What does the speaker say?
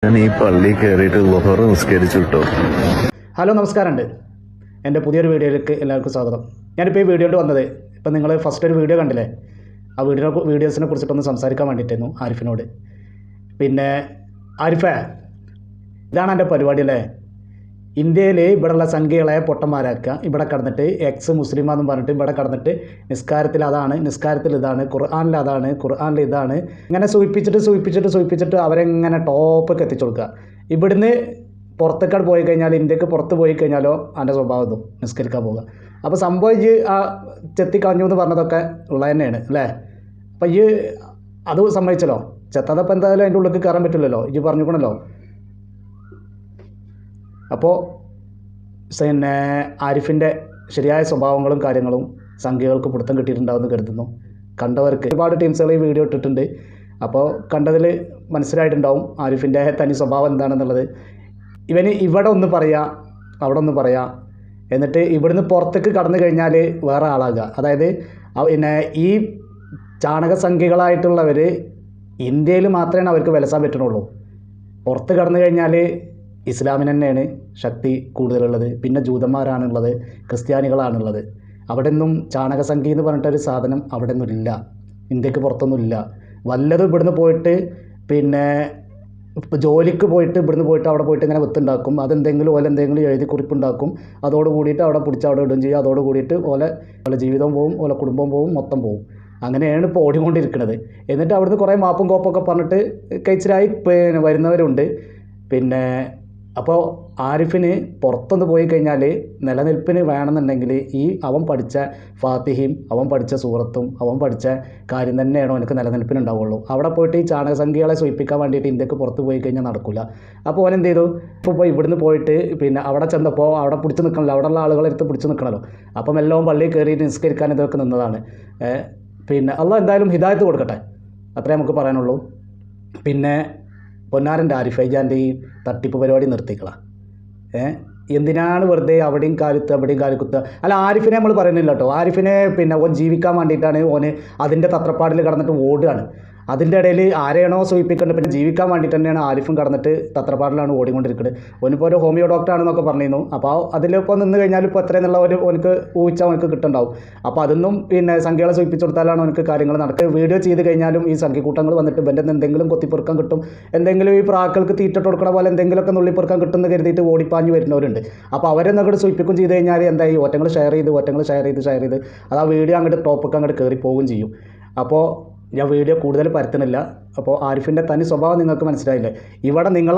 ഞാൻ ഈ പള്ളി കയറിയിട്ട് ളുഹർ നിസ്കരിച്ചു കിട്ടോ. ഹലോ, നമസ്കാരമുണ്ട്. എൻ്റെ പുതിയൊരു വീഡിയോയിലേക്ക് എല്ലാവർക്കും സ്വാഗതം. ഞാനിപ്പോൾ ഈ വീഡിയോയിൽ വന്നത്, ഇപ്പം നിങ്ങൾ ഫസ്റ്റ് ഒരു വീഡിയോ കണ്ടില്ലേ, ആ വീഡിയോസിനെ കുറിച്ചിട്ടൊന്ന് സംസാരിക്കാൻ വേണ്ടിയിട്ടായിരുന്നു ആരിഫിനോട്. പിന്നെ ആരിഫേ, ഇതാണ് എൻ്റെ പരിപാടി അല്ലേ? ഇന്ത്യയിൽ ഇവിടെയുള്ള സംഖ്യകളെ പൊട്ടന്മാരാക്കുക, ഇവിടെ കടന്നിട്ട് എക്സ് മുസ്ലിമാന്നും പറഞ്ഞിട്ട് ഇവിടെ കടന്നിട്ട് നിസ്കാരത്തിൽ അതാണ്, നിസ്കാരത്തിൽ ഇതാണ്, ഖുർആനിൽ അതാണ്, ഖുർആനിൽ ഇതാണ്, ഇങ്ങനെ സൂചിപ്പിച്ചിട്ട് അവരെങ്ങനെ ടോപ്പൊക്കെ എത്തിച്ചു കൊടുക്കുക. ഇവിടുന്ന് പുറത്തേക്കാട് പോയി കഴിഞ്ഞാൽ, ഇന്ത്യക്ക് പുറത്ത് പോയി കഴിഞ്ഞാലോ എൻ്റെ സ്വഭാവം ഇതും നിസ്കരിക്കാൻ പോകുക. അപ്പോൾ സംഭവം ഈ ആ ചെത്തിക്കളഞ്ഞു എന്ന് പറഞ്ഞതൊക്കെ ഉള്ള തന്നെയാണ് അല്ലേ? അപ്പം ഈ അത് സമ്മതിച്ചല്ലോ, ചെത്താതപ്പം എന്തായാലും അതിൻ്റെ ഉള്ളിൽ കയറാൻ പറ്റില്ലല്ലോ, ഈ പറഞ്ഞുകൊണ്ടല്ലോ. അപ്പോൾ പിന്നെ ആരിഫിൻ്റെ ശരിയായ സ്വഭാവങ്ങളും കാര്യങ്ങളും സംഖ്യകൾക്ക് പിടുത്തം കിട്ടിയിട്ടുണ്ടാവുമെന്ന് കരുതുന്നു. കണ്ടവർക്ക് ഒരുപാട് ടീംസുകൾ ഈ വീഡിയോ ഇട്ടിട്ടുണ്ട്. അപ്പോൾ കണ്ടതിൽ മനസ്സിലായിട്ടുണ്ടാവും ആരിഫിൻ്റെ തനി സ്വഭാവം എന്താണെന്നുള്ളത്. ഇവന് ഇവിടെ ഒന്ന് പറയുക, അവിടെ ഒന്ന് പറയുക, എന്നിട്ട് ഇവിടുന്ന് പുറത്തേക്ക് കടന്നു കഴിഞ്ഞാൽ വേറെ ആളാകുക. അതായത് പിന്നെ ഈ ചാണകസംഖ്യകളായിട്ടുള്ളവർ ഇന്ത്യയിൽ മാത്രമേ അവർക്ക് വിലസാൻ പറ്റുന്നുള്ളൂ. പുറത്ത് കടന്നു കഴിഞ്ഞാൽ ഇസ്ലാമിന് തന്നെയാണ് ശക്തി കൂടുതലുള്ളത്, പിന്നെ ജൂതന്മാരാണുള്ളത്, ക്രിസ്ത്യാനികളാണുള്ളത്. അവിടെ ഒന്നും ചാണകസംഖ്യ എന്ന് പറഞ്ഞിട്ടൊരു സാധനം അവിടെ ഒന്നും ഇല്ല, ഇന്ത്യക്ക് പുറത്തൊന്നുമില്ല. വല്ലതും ഇവിടുന്ന് പോയിട്ട് പിന്നെ ജോലിക്ക് പോയിട്ട് ഇവിടുന്ന് പോയിട്ട് അവിടെ പോയിട്ട് ഇങ്ങനെ വിത്തുണ്ടാക്കും, അതെന്തെങ്കിലും എന്തെങ്കിലും എഴുതി കുറിപ്പുണ്ടാക്കും, അതോട് കൂടിയിട്ട് അവിടെ പിടിച്ച് അവിടെ ഇടുകയും ചെയ്യും. അതോട് കൂടിയിട്ട് ഓലെ ജീവിതവും പോവും, ഓലെ കുടുംബം പോവും, മൊത്തം പോവും. അങ്ങനെയാണ് ഇപ്പോൾ ഓടിക്കൊണ്ടിരിക്കുന്നത്. എന്നിട്ട് അവിടുന്ന് കുറേ മാപ്പും കോപ്പൊക്കെ പറഞ്ഞിട്ട് കഴിച്ചിലായി പിന്നെ വരുന്നവരുണ്ട്. പിന്നെ അപ്പോൾ ആരിഫിന് പുറത്തൊന്ന് പോയി കഴിഞ്ഞാൽ നിലനിൽപ്പിന് വേണമെന്നുണ്ടെങ്കിൽ ഈ അവൻ പഠിച്ച ഫാത്തിഹയും അവൻ പഠിച്ച സൂറത്തും അവൻ പഠിച്ച കാര്യം തന്നെയാണോ എനിക്ക് നിലനിൽപ്പിനുണ്ടാവുള്ളൂ. അവിടെ പോയിട്ട് ഈ ചാണകസംഖ്യകളെ സൂചിപ്പിക്കാൻ വേണ്ടിയിട്ട് ഇന്ത്യക്ക് പുറത്ത് പോയി കഴിഞ്ഞാൽ നടക്കില്ല. അപ്പോൾ ഓൻ എന്ത് ചെയ്തു, ഇപ്പോൾ ഇവിടുന്ന് പോയിട്ട് പിന്നെ അവിടെ ചെന്നപ്പോൾ അവിടെ പിടിച്ച് നിൽക്കണമല്ലോ, അവിടെയുള്ള ആളുകളെടുത്ത് പിടിച്ച് നിൽക്കണമല്ലോ. അപ്പം എല്ലാം പള്ളിയിൽ കയറി നിസ്കരിക്കാൻ ഇതൊക്കെ നിന്നതാണ്. പിന്നെ അള്ളാഹ് എന്തായാലും ഹിദായത്ത് കൊടുക്കട്ടെ, അത്രേ നമുക്ക് പറയാനുള്ളൂ. പിന്നെ പൊന്നാരൻ്റെ ആരിഫൈജാൻ്റെ ഈ തട്ടിപ്പ് പരിപാടി നിർത്തിക്കളാം. എന്തിനാണ് വെറുതെ അവിടെയും കാലുത്ത് അവിടെയും കാലുകുത്തുക? അല്ല, ആരിഫിനെ നമ്മൾ പറയുന്നില്ല കേട്ടോ. ആരിഫിനെ പിന്നെ ഓൻ ജീവിക്കാൻ വേണ്ടിയിട്ടാണ് ഓന് അതിൻ്റെ തത്രപ്പാടിൽ കടന്നിട്ട് ഓടുകയാണ്. അതിൻ്റെ ഇടയിൽ ആരെയാണോ സൂചിപ്പിക്കേണ്ടത്, പിന്നെ ജീവിക്കാൻ വേണ്ടിയിട്ട് തന്നെയാണ് ആരിഫും കടന്നിട്ട് തത്രപ്പാടിലാണ് ഓടിക്കൊണ്ടിരിക്കുന്നത്. ഓനിപ്പോൾ ഒരു ഹോമിയോ ഡോക്ടറാണെന്നൊക്കെ പറഞ്ഞിരുന്നു. അപ്പോൾ അതിലിപ്പോൾ നിന്ന് കഴിഞ്ഞാൽ ഇപ്പോൾ എത്രയെന്നുള്ള ഓനക്ക് ഊഹിച്ചാൽ ഓനക്ക് കിട്ടുന്നുണ്ടാവും. അപ്പോൾ അതൊന്നും പിന്നെ സംഖ്യകളെ സൂചിപ്പിച്ചു കൊടുത്താലാണ് ഓനക്ക് കാര്യങ്ങൾ നടക്കുക. വീഡിയോ ചെയ്ത് കഴിഞ്ഞാലും ഈ സംഖ്യക്കൂട്ടങ്ങൾ വന്നിട്ട് ഇവൻ്റെ എന്തെങ്കിലും കൊത്തിപ്പെറുക്കാൻ കിട്ടും, എന്തെങ്കിലും ഈ പ്രാക്കൾക്ക് തീറ്റിട്ട് കൊടുക്കണ പോലെ എന്തെങ്കിലുമൊക്കെ നുള്ളിപ്പെറുക്കാൻ കിട്ടുമെന്ന് കരുതിയിട്ട് ഓടിപ്പാഞ്ഞ് വരുന്നവരുണ്ട്. അപ്പോൾ അവരെന്ന് അങ്ങോട്ട് സൂചിപ്പിക്കും ചെയ്ത് കഴിഞ്ഞാൽ എന്തായി, ഒറ്റങ്ങൾ ഷെയർ ചെയ്ത് അത് ആ വീഡിയോ അങ്ങോട്ട് ടോപ്പൊക്കെ അങ്ങോട്ട് കയറി പോവുകയും ചെയ്യും. അപ്പോൾ ഞാൻ വീഡിയോ കൂടുതൽ പരത്തുന്നില്ല. അപ്പോൾ ആരിഫിൻ്റെ തനി സ്വഭാവം നിങ്ങൾക്ക് മനസ്സിലായില്ലേ? ഇവിടെ നിങ്ങൾ